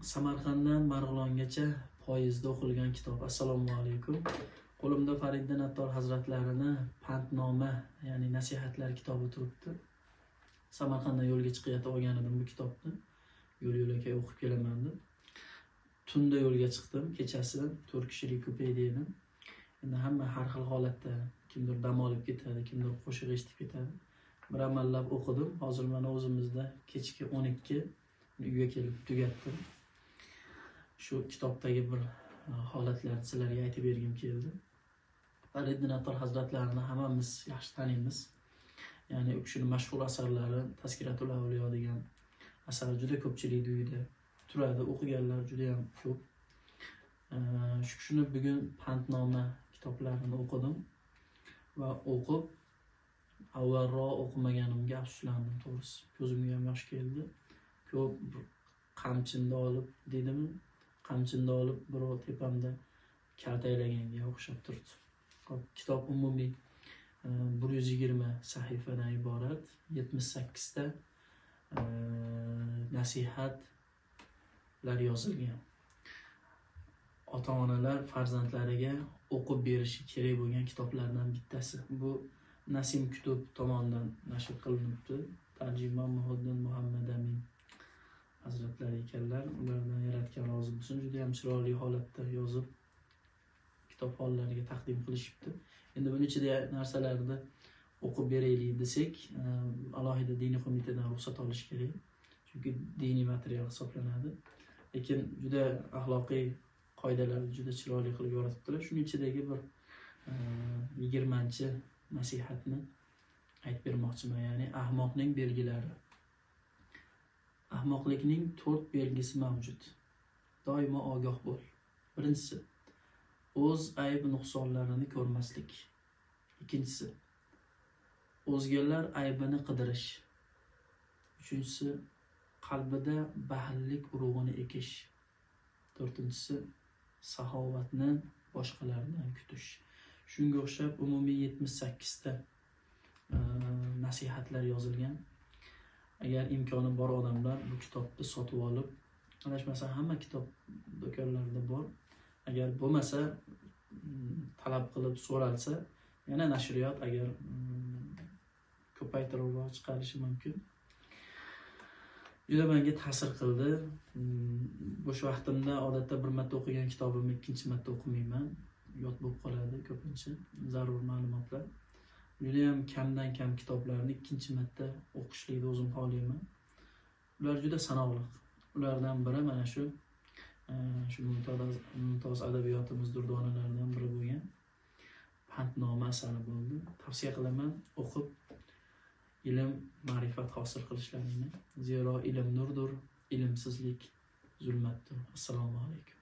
Samarqanddan Marg'ilongacha poyezdda o'qilgan kitob. Assalomu alaykum. Qo'limda Fariddin Attor hazratlarini Pantnoma, ya'ni nasihatlar kitobi turibdi. Samarqanddan yo'lga chiqayotib olgan edim bu kitobni. Yo'l-yo'lakay o'qib kelaman deb. Tunda yo'lga chiqdim, kechasi 4 kishilik kupeda edim. Endi hamma har xil holatda, kimdir dam olib ketadi, kimdir qo'shiq eshitib ketadi. Bir amallab o'qidim. Hozir mana o'zimizda kechki 12 uyga kelib tugatdim. Shu kitobdagi bir holatlarni sizlarga aytib bergim keldi. Fariddin Attor hazratlarini hammamiz yaxshi taniymiz. Ya'ni u kishining mashhur asarlari Tazkiratul Avliyo degan asar juda ko'pchilik uyida turadi, o'qiganlar juda ham ko'p. Shu kishini bugun Pantnoma kitoblarini o'qidim va o'qib avvalroq o'qimaganimga afsuslandim to'g'risi. Ko'zimga ham yosh keldi. Ko'p qamchinda olib dedimi? Qamchinda olib birov tepamda kaltaylaganga o'xshab turdi. Kitob umumiy 120 sahifadan iborat, 78 ta nasihatlar yozilgan. Ota-onalar farzandlariga o'qib berishi kerak bo'lgan kitoblardan bittasi. Bu Nasim Kutub tomonidan nashr qilinibdi. Tarjima Muhiddin Muhammad Amin hazratlari ekanlar. Ulardan yaratgan rozi bo'lsin. Juda ham chiroyli holatda yozib kitob hollariga taqdim qilishibdi. Endi buning ichida narsalarni o'qib beraylik desak, alohida diniy qo'mitadan ruxsat olish kerak. Chunki diniy material hisoblanadi. Lekin juda axloqiy qoidalarni juda chiroyli qilib yoritibdilar. Shuning ichidagi bir 20-chi nasihatni aytib bermoqchiman. Ya'ni ahmoqning belgilari. Ahmoqlikning 4 belgisi mavjud. Doimo ogoh bo'l. Birinchisi, o'z ayb nuqsonlarini ko'rmaslik. Ikkinchisi, o'zgalar aybini qidirish. Uchinchisi, qalbida baxillik urug'ini ekish. To'rtinchisi, saxovatni boshqalardan kutish. Shunga o'xshab umumiy 78 ta nasihatlar yozilgan. Agar imkoni bor odamlar bu kitobni sotib olib, adashmasa hamma kitob do'konlarida bor. Agar bo'lmasa, talab qilib so'ralsa, yana nashriyot agar ko'paytiribroq chiqarishi mumkin. Juda menga ta'sir qildi. Bo'sh vaqtimda odatda bir marta o'qigan kitobimni ikkinchi marta o'qimayman. Yod bo'lib qoladi ko'pincha zarur ma'lumotlar. Juda ham kamdan kam kitoblarni ikkinchi marta o'qishlikni o'zim xohlayman. Ular juda sanoqli. Ulardan biri mana shu mumtoz adabiyotimiz durdonalaridan biri bo'lgan Pantnoma asari bo'ldi. Tavsiya qilaman, o'qib ilm, ma'rifat hosil qilishlaringni. Zero ilm nurdir, ilmsizlik zulmatdir. Assalomu alaykum.